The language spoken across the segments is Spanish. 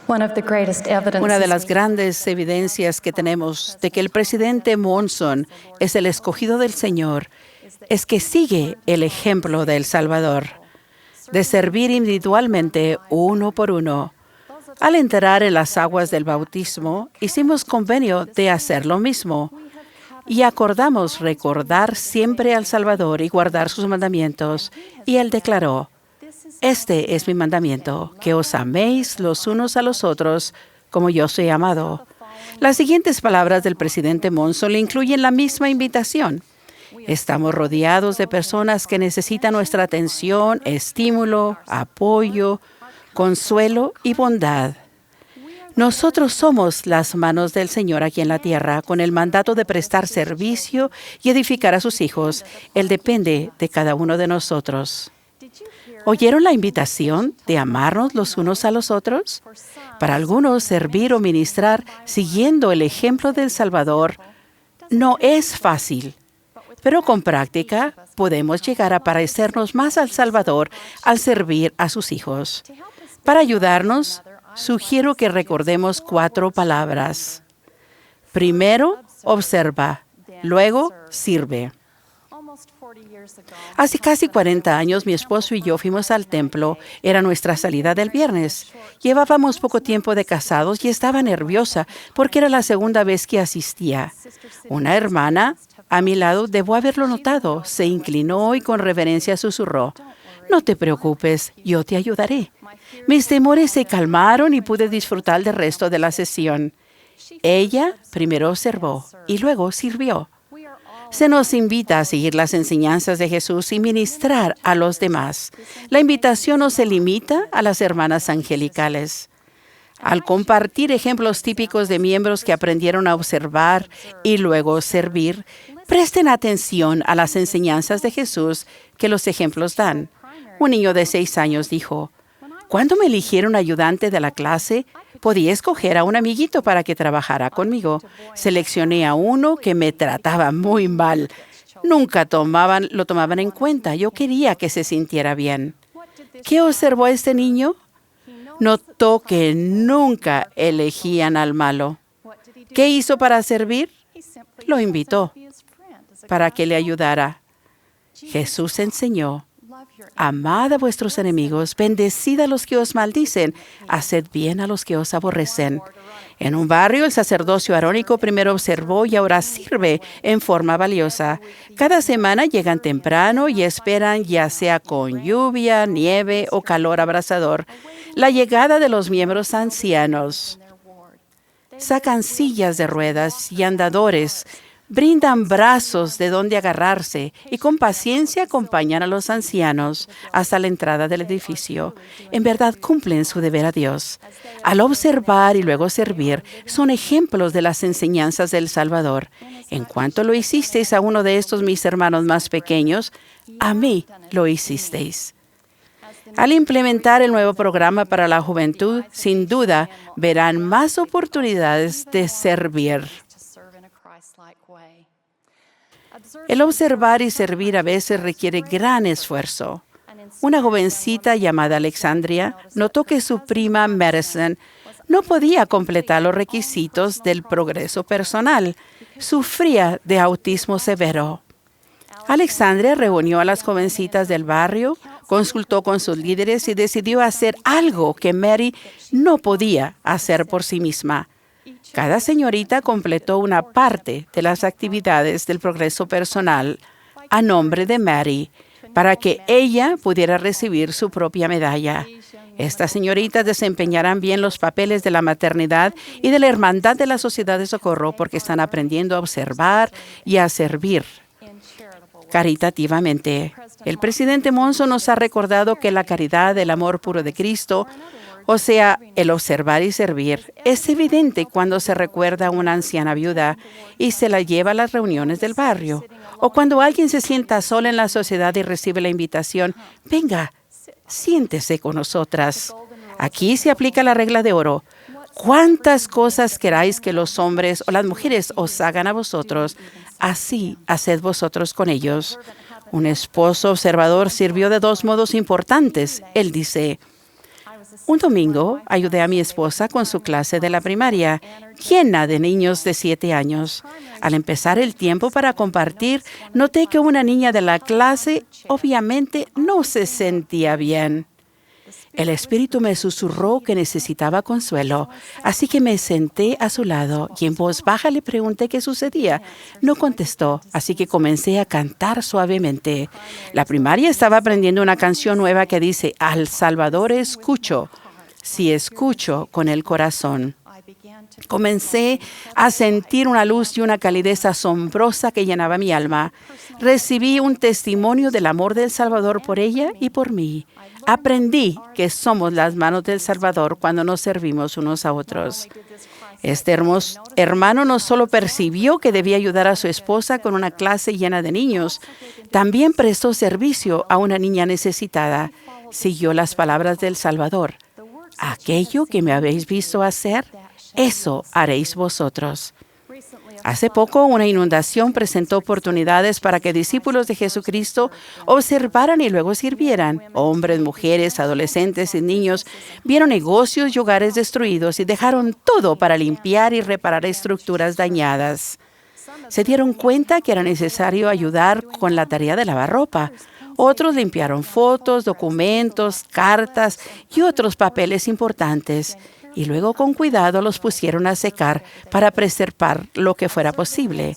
Una de las grandes evidencias que tenemos de que el presidente Monson es el escogido del Señor es que sigue el ejemplo de El Salvador, de servir individualmente uno por uno. Al entrar en las aguas del bautismo, hicimos convenio de hacer lo mismo y acordamos recordar siempre al Salvador y guardar sus mandamientos. Y él declaró: este es mi mandamiento, que os améis los unos a los otros como yo soy amado. Las siguientes palabras del presidente Monson le incluyen la misma invitación. Estamos rodeados de personas que necesitan nuestra atención, estímulo, apoyo, consuelo y bondad. Nosotros somos las manos del Señor aquí en la tierra, con el mandato de prestar servicio y edificar a sus hijos. Él depende de cada uno de nosotros. ¿Oyeron la invitación de amarnos los unos a los otros? Para algunos, servir o ministrar siguiendo el ejemplo del Salvador no es fácil, pero con práctica podemos llegar a parecernos más al Salvador al servir a sus hijos. Para ayudarnos, sugiero que recordemos 4 palabras. Primero, observa. Luego, sirve. Hace casi 40 años, mi esposo y yo fuimos al templo. Era nuestra salida del viernes. Llevábamos poco tiempo de casados y estaba nerviosa porque era la segunda vez que asistía. Una hermana a mi lado debo haberlo notado. Se inclinó y con reverencia susurró: «No te preocupes, yo te ayudaré». Mis temores se calmaron y pude disfrutar del resto de la sesión. Ella primero observó y luego sirvió. Se nos invita a seguir las enseñanzas de Jesús y ministrar a los demás. La invitación no se limita a las hermanas angelicales. Al compartir ejemplos típicos de miembros que aprendieron a observar y luego servir, presten atención a las enseñanzas de Jesús que los ejemplos dan. Un niño de 6 años dijo: «Cuando me eligieron ayudante de la clase, podía escoger a un amiguito para que trabajara conmigo. Seleccioné a uno que me trataba muy mal. Nunca lo tomaban en cuenta. Yo quería que se sintiera bien». ¿Qué observó este niño? Notó que nunca elegían al malo. ¿Qué hizo para servir? Lo invitó para que le ayudara. Jesús enseñó: «Amad a vuestros enemigos, bendecid a los que os maldicen, haced bien a los que os aborrecen». En un barrio, el sacerdocio arónico primero observó y ahora sirve en forma valiosa. Cada semana llegan temprano y esperan, ya sea con lluvia, nieve o calor abrasador, la llegada de los miembros ancianos. Sacan sillas de ruedas y andadores, brindan brazos de donde agarrarse y con paciencia acompañan a los ancianos hasta la entrada del edificio. En verdad cumplen su deber a Dios. Al observar y luego servir, son ejemplos de las enseñanzas del Salvador. En cuanto lo hicisteis a uno de estos mis hermanos más pequeños, a mí lo hicisteis. Al implementar el nuevo programa para la juventud, sin duda verán más oportunidades de servir. El observar y servir a veces requiere gran esfuerzo. Una jovencita llamada Alexandria notó que su prima Madison no podía completar los requisitos del progreso personal. Sufría de autismo severo. Alexandria reunió a las jovencitas del barrio, consultó con sus líderes y decidió hacer algo que Mary no podía hacer por sí misma. Cada señorita completó una parte de las actividades del progreso personal a nombre de Mary para que ella pudiera recibir su propia medalla. Estas señoritas desempeñarán bien los papeles de la maternidad y de la hermandad de la sociedad de socorro porque están aprendiendo a observar y a servir caritativamente. El presidente Monson nos ha recordado que la caridad, el amor puro de Cristo, o sea, el observar y servir, es evidente cuando se recuerda a una anciana viuda y se la lleva a las reuniones del barrio, o cuando alguien se sienta sola en la sociedad y recibe la invitación: «Venga, siéntese con nosotras». Aquí se aplica la regla de oro: «Cuántas cosas queráis que los hombres o las mujeres os hagan a vosotros, así haced vosotros con ellos». Un esposo observador sirvió de 2 modos importantes. Él dice: Un domingo ayudé a mi esposa con su clase de la primaria, llena de niños de 7 años. Al empezar el tiempo para compartir, noté que una niña de la clase obviamente no se sentía bien. El Espíritu me susurró que necesitaba consuelo, así que me senté a su lado y en voz baja le pregunté qué sucedía. No contestó, así que comencé a cantar suavemente. La primaria estaba aprendiendo una canción nueva que dice, Al Salvador escucho, si escucho con el corazón. Comencé a sentir una luz y una calidez asombrosa que llenaba mi alma. Recibí un testimonio del amor del Salvador por ella y por mí. Aprendí que somos las manos del Salvador cuando nos servimos unos a otros. Este hermoso hermano no solo percibió que debía ayudar a su esposa con una clase llena de niños, también prestó servicio a una niña necesitada. Siguió las palabras del Salvador. Aquello que me habéis visto hacer, eso haréis vosotros. Hace poco, una inundación presentó oportunidades para que discípulos de Jesucristo observaran y luego sirvieran. Hombres, mujeres, adolescentes y niños vieron negocios y hogares destruidos y dejaron todo para limpiar y reparar estructuras dañadas. Se dieron cuenta que era necesario ayudar con la tarea de lavar ropa. Otros limpiaron fotos, documentos, cartas y otros papeles importantes. Y luego con cuidado los pusieron a secar para preservar lo que fuera posible.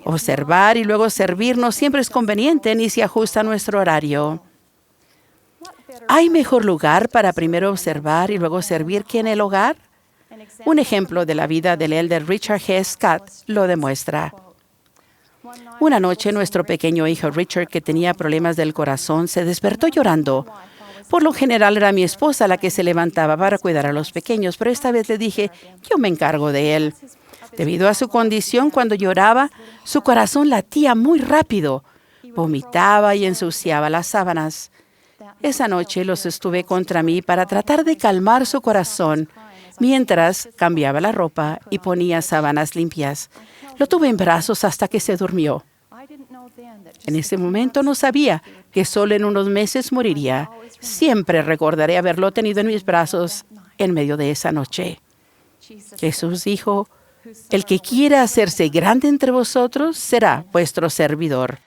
Observar y luego servir no siempre es conveniente ni se ajusta a nuestro horario. ¿Hay mejor lugar para primero observar y luego servir que en el hogar? Un ejemplo de la vida del elder Richard G. Scott lo demuestra. Una noche, nuestro pequeño hijo Richard, que tenía problemas del corazón, se despertó llorando. Por lo general era mi esposa la que se levantaba para cuidar a los pequeños, pero esta vez le dije, yo me encargo de él. Debido a su condición, cuando lloraba, su corazón latía muy rápido. Vomitaba y ensuciaba las sábanas. Esa noche los estuve contra mí para tratar de calmar su corazón, mientras cambiaba la ropa y ponía sábanas limpias. Lo tuve en brazos hasta que se durmió. En ese momento no sabía que solo en unos meses moriría. Siempre recordaré haberlo tenido en mis brazos en medio de esa noche. Jesús dijo, el que quiera hacerse grande entre vosotros será vuestro servidor.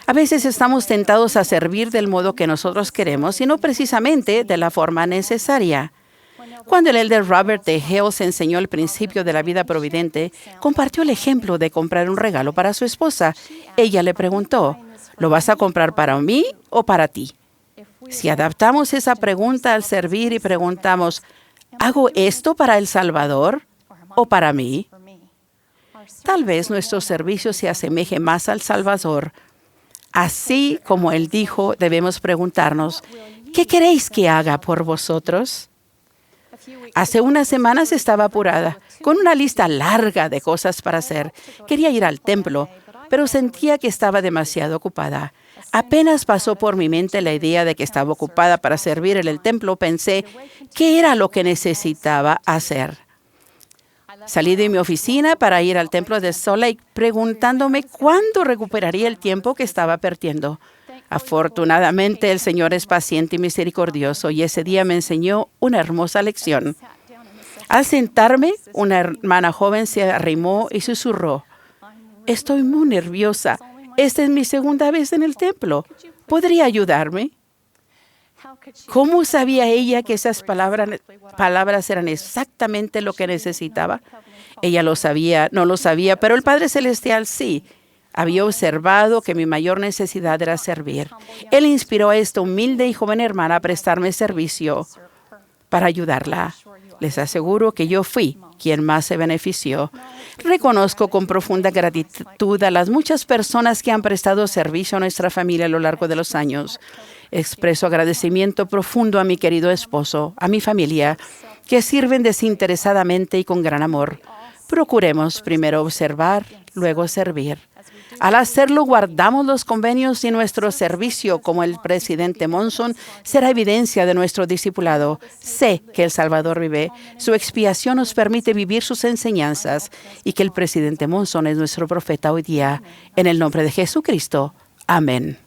A veces estamos tentados a servir del modo que nosotros queremos y no precisamente de la forma necesaria. Cuando el elder Robert D. Hales enseñó el principio de la vida providente, compartió el ejemplo de comprar un regalo para su esposa. Ella le preguntó, ¿lo vas a comprar para mí o para ti? Si adaptamos esa pregunta al servir y preguntamos, ¿hago esto para el Salvador o para mí? Tal vez nuestro servicio se asemeje más al Salvador. Así como Él dijo, debemos preguntarnos, ¿qué queréis que haga por vosotros? Hace unas semanas estaba apurada, con una lista larga de cosas para hacer. Quería ir al templo, pero sentía que estaba demasiado ocupada. Apenas pasó por mi mente la idea de que estaba ocupada para servir en el templo, pensé, ¿qué era lo que necesitaba hacer? Salí de mi oficina para ir al templo de Salt Lake, preguntándome cuándo recuperaría el tiempo que estaba perdiendo. Afortunadamente, el Señor es paciente y misericordioso, y ese día me enseñó una hermosa lección. Al sentarme, una hermana joven se arrimó y susurró, «Estoy muy nerviosa. Esta es mi segunda vez en el templo. ¿Podría ayudarme?» ¿Cómo sabía ella que esas palabras eran exactamente lo que necesitaba? Ella lo sabía, no lo sabía, pero el Padre Celestial sí. Había observado que mi mayor necesidad era servir. Él inspiró a esta humilde y joven hermana a prestarme servicio para ayudarla. Les aseguro que yo fui quien más se benefició. Reconozco con profunda gratitud a las muchas personas que han prestado servicio a nuestra familia a lo largo de los años. Expreso agradecimiento profundo a mi querido esposo, a mi familia, que sirven desinteresadamente y con gran amor. Procuremos primero observar, luego servir. Al hacerlo, guardamos los convenios y nuestro servicio, como el presidente Monson, será evidencia de nuestro discipulado. Sé que el Salvador vive. Su expiación nos permite vivir sus enseñanzas y que el presidente Monson es nuestro profeta hoy día. En el nombre de Jesucristo. Amén.